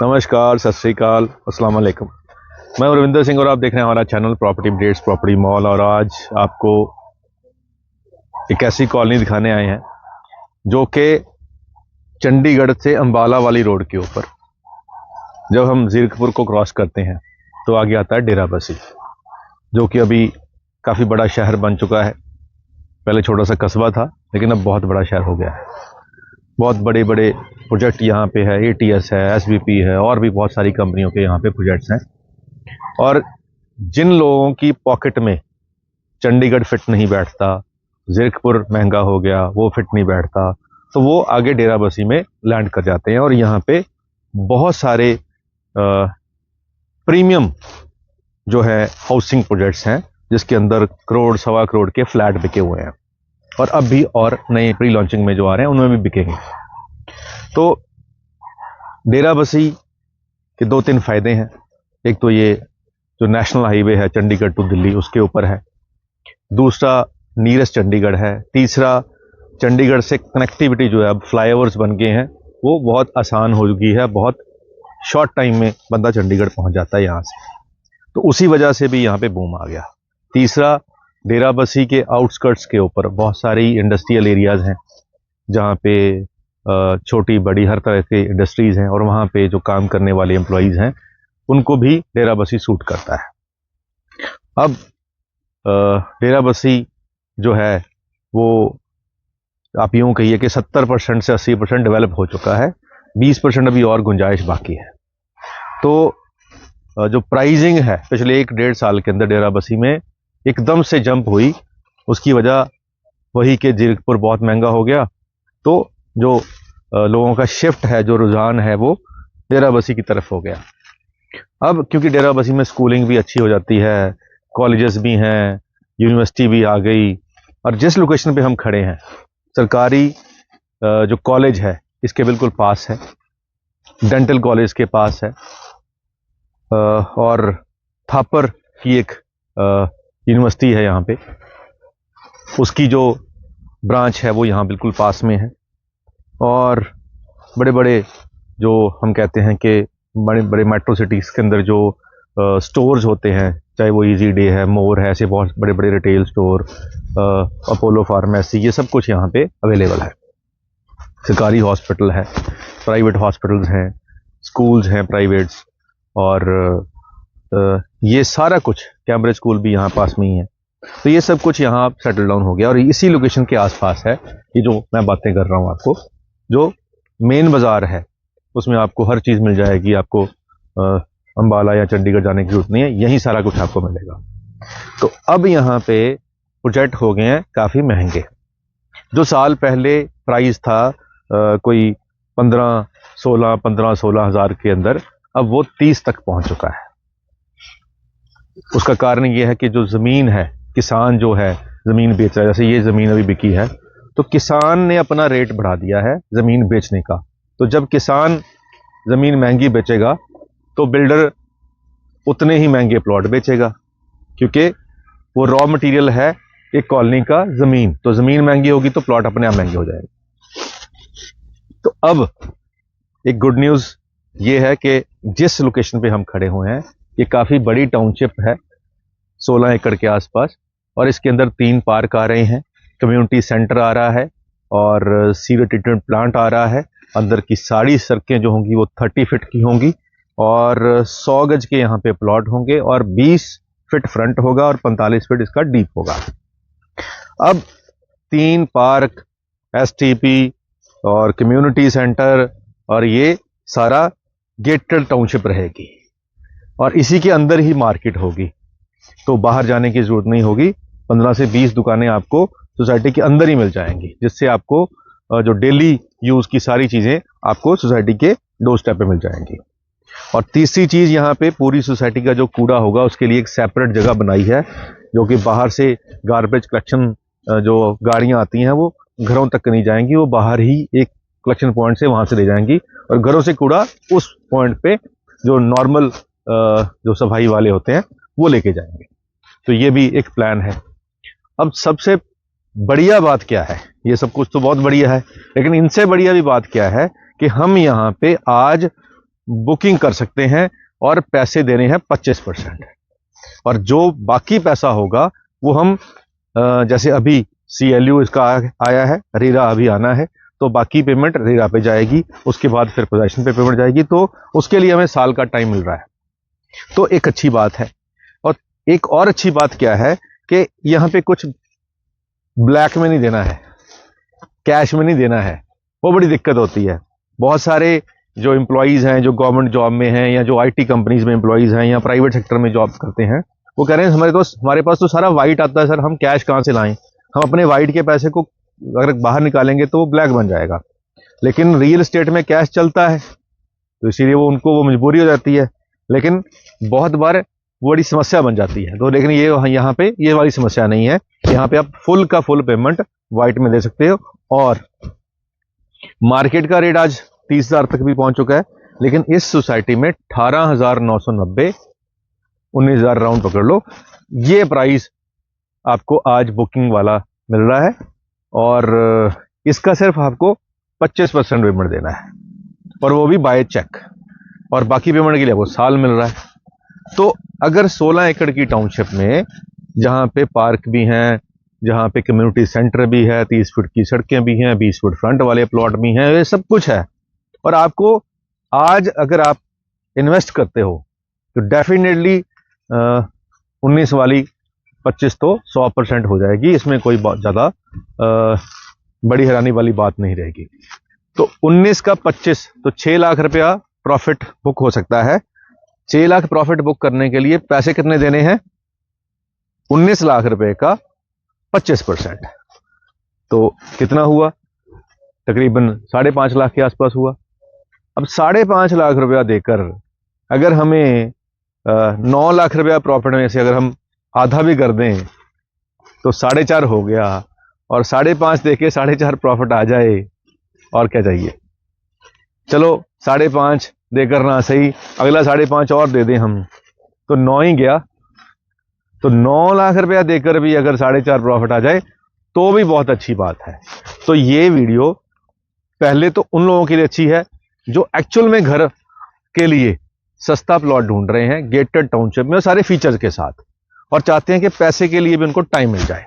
नमस्कार, सत श्री अकाल, अस्सलाम वालेकुम। मैं रविंदर सिंह और आप देख रहे हैं हमारा channel property updates property mall. और आज आपको एक ऐसी कॉलोनी दिखाने आए हैं जो कि चंडीगढ़ से अंबाला वाली रोड के ऊपर, जब हम जीरकपुर को क्रॉस करते हैं तो आगे आता है डेरा बसी, जो कि अभी काफ़ी बड़ा शहर बन चुका है। पहले छोटा सा कस्बा था लेकिन अब बहुत बड़ा शहर हो गया है। बहुत बड़े बड़े प्रोजेक्ट यहाँ पे है, ATS है, SVP है और भी बहुत सारी कंपनियों के यहाँ पे प्रोजेक्ट्स हैं। और जिन लोगों की पॉकेट में चंडीगढ़ फिट नहीं बैठता, जीरकपुर महंगा हो गया, वो फिट नहीं बैठता, तो वो आगे डेरा बसी में लैंड कर जाते हैं। और यहाँ पे बहुत सारे प्रीमियम जो है हाउसिंग प्रोजेक्ट्स हैं, जिसके अंदर करोड़ सवा करोड़ के फ्लैट बिके हुए हैं और अब भी और नए प्री लॉन्चिंग में जो आ रहे हैं उनमें भी बिकेंगे। तो डेरा बसी के 2-3 फायदे हैं। एक तो ये जो नेशनल हाईवे है चंडीगढ़ टू दिल्ली, उसके ऊपर है। दूसरा, नीयरेस्ट चंडीगढ़ है। तीसरा, चंडीगढ़ से कनेक्टिविटी जो है, अब फ्लाईओवर्स बन गए हैं, वो बहुत आसान हो चुकी है। बहुत शॉर्ट टाइम में बंदा चंडीगढ़ पहुंच जाता है यहाँ से, तो उसी वजह से भी यहाँ पे बूम आ गया। तीसरा, डेरा बसी के आउटस्कर्ट्स के ऊपर बहुत सारी इंडस्ट्रियल एरियाज हैं जहाँ पे छोटी बड़ी हर तरह के इंडस्ट्रीज हैं, और वहाँ पे जो काम करने वाले एम्प्लॉयज़ हैं उनको भी डेरा बसी सूट करता है। अब डेरा बसी जो है वो आप यूँ कहिए कि 70% से 80% डेवलप हो चुका है। 20% अभी और गुंजाइश बाकी है। तो जो प्राइसिंग है पिछले 1-1.5 साल के अंदर डेरा बसी में एकदम से जंप हुई। उसकी वजह वही कि जीरकपुर बहुत महंगा हो गया, तो जो लोगों का शिफ्ट है, जो रुझान है, वो डेरा बसी की तरफ हो गया। अब क्योंकि डेरा बसी में स्कूलिंग भी अच्छी हो जाती है, कॉलेजेस भी हैं, यूनिवर्सिटी भी आ गई, और जिस लोकेशन पे हम खड़े हैं सरकारी जो कॉलेज है इसके बिल्कुल पास है, डेंटल कॉलेज के पास है, और थापर की एक यूनिवर्सिटी है यहाँ पे, उसकी जो ब्रांच है वो यहाँ बिल्कुल पास में है। और बड़े बड़े जो हम कहते हैं कि बड़े बड़े मेट्रो सिटीज़ के अंदर जो स्टोर्स होते हैं, चाहे वो इजी डे है, मोर है, ऐसे बहुत बड़े बड़े रिटेल स्टोर, अपोलो फार्मेसी, ये सब कुछ यहाँ पे अवेलेबल है। सरकारी हॉस्पिटल है, प्राइवेट हॉस्पिटल्स हैं, स्कूल्स हैं प्राइवेट्स, और ये सारा कुछ, कैम्ब्रिज स्कूल भी यहाँ पास में ही है। तो ये सब कुछ यहाँ सेटल डाउन हो गया और इसी लोकेशन के आसपास है ये जो मैं बातें कर रहा हूँ आपको। जो मेन बाज़ार है उसमें आपको हर चीज़ मिल जाएगी। आपको अंबाला या चंडीगढ़ जाने की जरूरत नहीं है, यहीं सारा कुछ आपको मिलेगा। तो अब यहाँ पे प्रोजेक्ट हो गए हैं काफ़ी महंगे। जो साल पहले प्राइस था कोई 15-16 हज़ार के अंदर, अब वो 30 तक पहुँच चुका है। उसका कारण ये है कि जो ज़मीन है, किसान जो है ज़मीन बेच रहा है, जैसे ये ज़मीन अभी बिकी है तो किसान ने अपना रेट बढ़ा दिया है ज़मीन बेचने का। तो जब किसान ज़मीन महंगी बेचेगा तो बिल्डर उतने ही महंगे प्लॉट बेचेगा, क्योंकि वो रॉ मटेरियल है एक कॉलोनी का ज़मीन। तो ज़मीन महंगी होगी तो प्लॉट अपने आप महंगे हो जाएंगे। तो अब एक गुड न्यूज़ ये है कि जिस लोकेशन पे हम खड़े हुए हैं ये काफ़ी बड़ी टाउनशिप है, 16 एकड़ के आसपास, और इसके अंदर 3 पार्क आ रहे हैं, कम्युनिटी सेंटर आ रहा है और सीवर ट्रीटमेंट प्लांट आ रहा है। अंदर की सारी सड़कें जो होंगी वो 30 फीट की होंगी और 100 गज के यहाँ पे प्लॉट होंगे और 20 फीट फ्रंट होगा और 45 फीट इसका डीप होगा। अब 3 पार्क, STP और कम्युनिटी सेंटर, और ये सारा गेटेड टाउनशिप रहेगी और इसी के अंदर ही मार्केट होगी। तो बाहर जाने की जरूरत नहीं होगी। 15 से 20 दुकानें आपको सोसाइटी के अंदर ही मिल जाएंगी, जिससे आपको जो डेली यूज की सारी चीजें आपको सोसाइटी के डोर स्टेप पे मिल जाएंगी। और तीसरी चीज, यहाँ पे पूरी सोसाइटी का जो कूड़ा होगा उसके लिए एक सेपरेट जगह बनाई है, जो कि बाहर से गार्बेज कलेक्शन जो गाड़ियां आती हैं वो घरों तक नहीं जाएंगी, वो बाहर ही एक कलेक्शन पॉइंट से वहां से ले जाएंगी और घरों से कूड़ा उस पॉइंट पे जो नॉर्मल जो सफाई वाले होते हैं वो लेके जाएंगे। तो ये भी एक प्लान है। अब सबसे बढ़िया बात क्या है, ये सब कुछ तो बहुत बढ़िया है, लेकिन इनसे बढ़िया भी बात क्या है कि हम यहाँ पे आज बुकिंग कर सकते हैं और पैसे देने हैं 25%। और जो बाकी पैसा होगा वो हम जैसे अभी CLU इसका आया है, रेरा अभी आना है, तो बाकी पेमेंट रेरा पे जाएगी, उसके बाद फिर पोजेशन पे पेमेंट जाएगी, तो उसके लिए हमें साल का टाइम मिल रहा है। तो एक अच्छी बात है। और एक और अच्छी बात क्या है कि यहाँ पे कुछ ब्लैक में नहीं देना है, कैश में नहीं देना है, वो बड़ी दिक्कत होती है। बहुत सारे जो एम्प्लॉयज़ हैं, जो गवर्नमेंट जॉब में हैं या जो IT कंपनीज में एम्प्लॉयज़ हैं या प्राइवेट सेक्टर में जॉब करते हैं, वो कह रहे हैं हमारे पास तो सारा वाइट आता है सर, हम कैश कहाँ से लाएं, हम अपने वाइट के पैसे को अगर बाहर निकालेंगे तो वो ब्लैक बन जाएगा। लेकिन रियल एस्टेट में कैश चलता है, तो इसीलिए वो मजबूरी हो जाती है। लेकिन बहुत बार वो बड़ी समस्या बन जाती है। तो लेकिन ये यहाँ पे ये वाली समस्या नहीं है, यहाँ पे आप फुल का फुल पेमेंट वाइट में दे सकते हो। और मार्केट का रेट आज 30,000 तक भी पहुंच चुका है, लेकिन इस सोसाइटी में 18,990, 19,000 राउंड पकड़ लो, ये प्राइस आपको आज बुकिंग वाला मिल रहा है। और इसका सिर्फ आपको 25% पेमेंट देना है, और वो भी बाय चेक, और बाकी पेमेंट के लिए आपको साल मिल रहा है। तो अगर 16 एकड़ की टाउनशिप में, जहां पे पार्क भी हैं, जहां पे कम्युनिटी सेंटर भी है, 30 फुट की सड़कें भी हैं, 20 फुट फ्रंट वाले प्लॉट भी हैं, ये सब कुछ है, और आपको आज अगर आप इन्वेस्ट करते हो तो डेफिनेटली 19 वाली 25 तो 100% हो जाएगी, इसमें कोई बहुत ज़्यादा बड़ी हैरानी वाली बात नहीं रहेगी। तो 19 का 25 तो 6 लाख रुपया प्रॉफिट बुक हो सकता है। 6 लाख प्रॉफिट बुक करने के लिए पैसे कितने देने हैं? 19 लाख रुपए का 25%, तो कितना हुआ? तकरीबन 5.5 लाख के आसपास हुआ। अब 5.5 लाख रुपया देकर अगर हमें 9 लाख रुपया प्रॉफिट में से अगर हम आधा भी कर दें तो 4.5 हो गया, और 5.5 देके 4.5 प्रॉफिट आ जाए, और क्या चाहिए? चलो 5.5 देकर ना सही, अगला 5.5 और दे दें हम, तो 9 ही गया। तो 9 लाख रुपया देकर भी अगर 4.5 प्रॉफिट आ जाए तो भी बहुत अच्छी बात है। तो ये वीडियो पहले तो उन लोगों के लिए अच्छी है जो एक्चुअल में घर के लिए सस्ता प्लॉट ढूंढ रहे हैं गेटेड टाउनशिप में, और सारे फीचर्स के साथ, और चाहते हैं कि पैसे के लिए भी उनको टाइम मिल जाए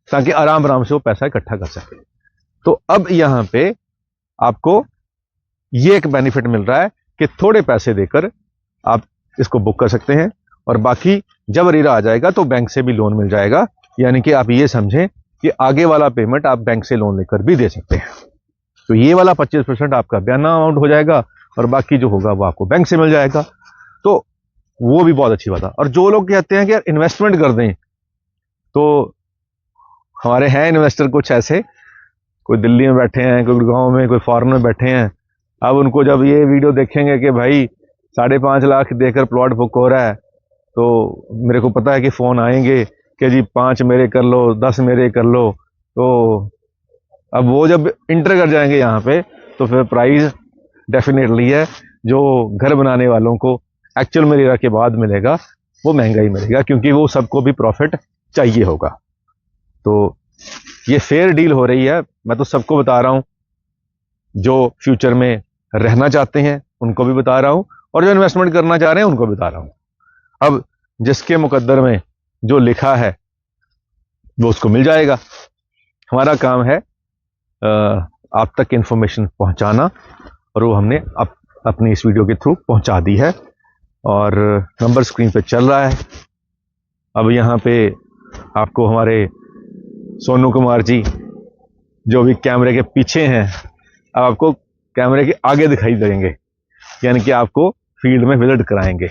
ताकि आराम आराम से वो पैसा इकट्ठा कर सके। तो अब यहां पे आपको ये एक बेनिफिट मिल रहा है कि थोड़े पैसे देकर आप इसको बुक कर सकते हैं, और बाकी जब रेरा आ जाएगा तो बैंक से भी लोन मिल जाएगा। यानी कि आप ये समझें कि आगे वाला पेमेंट आप बैंक से लोन लेकर भी दे सकते हैं। तो ये वाला 25% आपका बयाना अमाउंट हो जाएगा, और बाकी जो होगा वो आपको बैंक से मिल जाएगा। तो वो भी बहुत अच्छी बात है। और जो लोग कहते हैं कि यार इन्वेस्टमेंट कर दें, तो हमारे हैं इन्वेस्टर कुछ ऐसे, कोई दिल्ली में बैठे हैं, कोई गुड़गांव में, कोई फॉरेन में बैठे हैं। अब उनको जब ये वीडियो देखेंगे कि भाई 5.5 लाख देकर प्लॉट बुक हो रहा है, तो मेरे को पता है कि फ़ोन आएंगे कि जी 5 मेरे कर लो, 10 मेरे कर लो। तो अब वो जब इंटर कर जाएंगे यहाँ पे, तो फिर प्राइस डेफिनेटली है जो घर बनाने वालों को एक्चुअल में रेरा के बाद मिलेगा वो महंगा ही मिलेगा, क्योंकि वो सबको भी प्रॉफिट चाहिए होगा। तो ये फेयर डील हो रही है, मैं तो सबको बता रहा हूँ, जो फ्यूचर में रहना चाहते हैं उनको भी बता रहा हूँ, और जो इन्वेस्टमेंट करना चाह रहे हैं उनको बता रहा हूँ। अब जिसके मुकद्दर में जो लिखा है वो उसको मिल जाएगा। हमारा काम है आप तक इंफॉर्मेशन पहुंचाना, और वो हमने अपनी इस वीडियो के थ्रू पहुंचा दी है, और नंबर स्क्रीन पे चल रहा है। अब यहाँ पे आपको हमारे सोनू कुमार जी जो भी कैमरे के पीछे हैं, अब आपको कैमरे के आगे दिखाई देंगे, यानी कि आपको फील्ड में विजिट कराएंगे।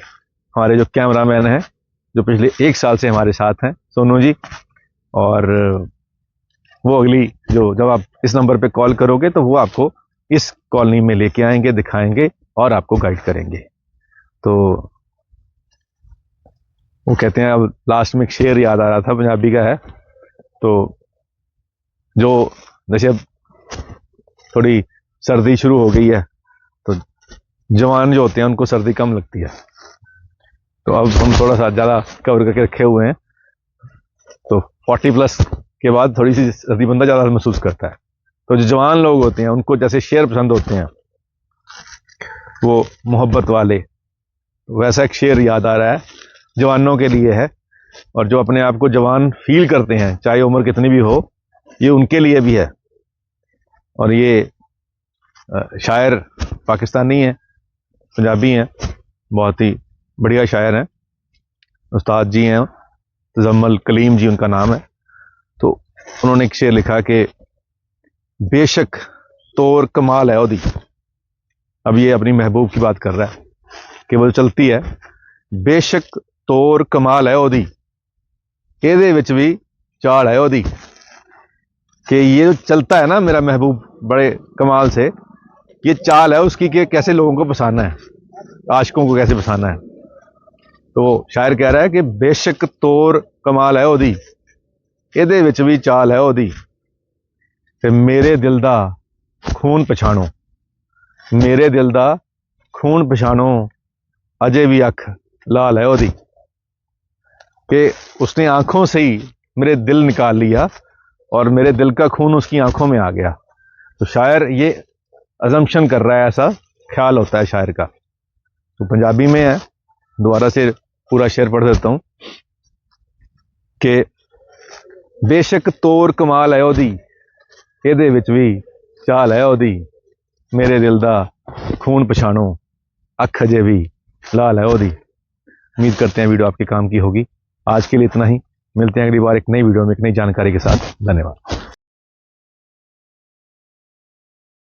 हमारे जो कैमरामैन हैं जो पिछले 1 साल से हमारे साथ हैं, सोनू जी, और वो अगली जो जब आप इस नंबर पे कॉल करोगे तो वो आपको इस कॉलोनी में लेके आएंगे, दिखाएंगे और आपको गाइड करेंगे। तो वो कहते हैं, अब लास्ट में एक शेर याद आ रहा था, पंजाबी का है, तो जो जैसे अब थोड़ी सर्दी शुरू हो गई है तो जवान जो होते हैं उनको सर्दी कम लगती है, तो अब हम थोड़ा सा ज़्यादा कवर करके रखे हुए हैं, तो 40+ के बाद थोड़ी सी सर्दी बंदा ज़्यादा महसूस करता है। तो जो जवान लोग होते हैं उनको जैसे शेर पसंद होते हैं, वो मोहब्बत वाले, वैसा एक शेर याद आ रहा है, जवानों के लिए है। और जो अपने आप को जवान फील करते हैं, चाहे उम्र कितनी भी हो, ये उनके लिए भी है। और ये शायर पाकिस्तानी हैं, पंजाबी हैं, बहुत ही बढ़िया शायर हैं, उस्ताद जी हैं, तजम्मुल कलीम जी उनका नाम है। तो उन्होंने एक शेर लिखा कि बेशक तोर कमाल है ओदी। अब ये अपनी महबूब की बात कर रहा है कि वो चलती है, बेशक तोर कमाल है ओदी, ਇਹਦੇ ਵਿੱਚ भी चाल है ओदी। कि ये जो चलता है ना मेरा महबूब बड़े कमाल से, ये चाल है उसकी कि कैसे लोगों को फंसाना है, आशिकों को कैसे फंसाना है। तो शायर कह रहा है कि बेशक तोर कमाल है ओदी, ਇਹਦੇ ਵਿੱਚ भी चाल है ओदी, ते मेरे दिल दा खून पछाणो, मेरे दिल दा खून पछाणो, अजे भी अख लाल है ओदी। कि उसने आंखों से ही मेरे दिल निकाल लिया और मेरे दिल का खून उसकी आंखों में आ गया। तो शायर ये अजम्पशन कर रहा है, ऐसा ख्याल होता है शायर का। तो पंजाबी में है, दोबारा से पूरा शेर पढ़ देता हूं कि बेशक तोर कमाल है ओदी, ਇਹਦੇ ਵਿੱਚ भी चाल है ओदी, मेरे दिल दा खून पछाणो, अख अजे भी लाल है ओदी। उम्मीद करते हैं वीडियो आपके काम की होगी। आज के लिए इतना ही, मिलते हैं अगली बार एक नई वीडियो में एक नई जानकारी के साथ। धन्यवाद।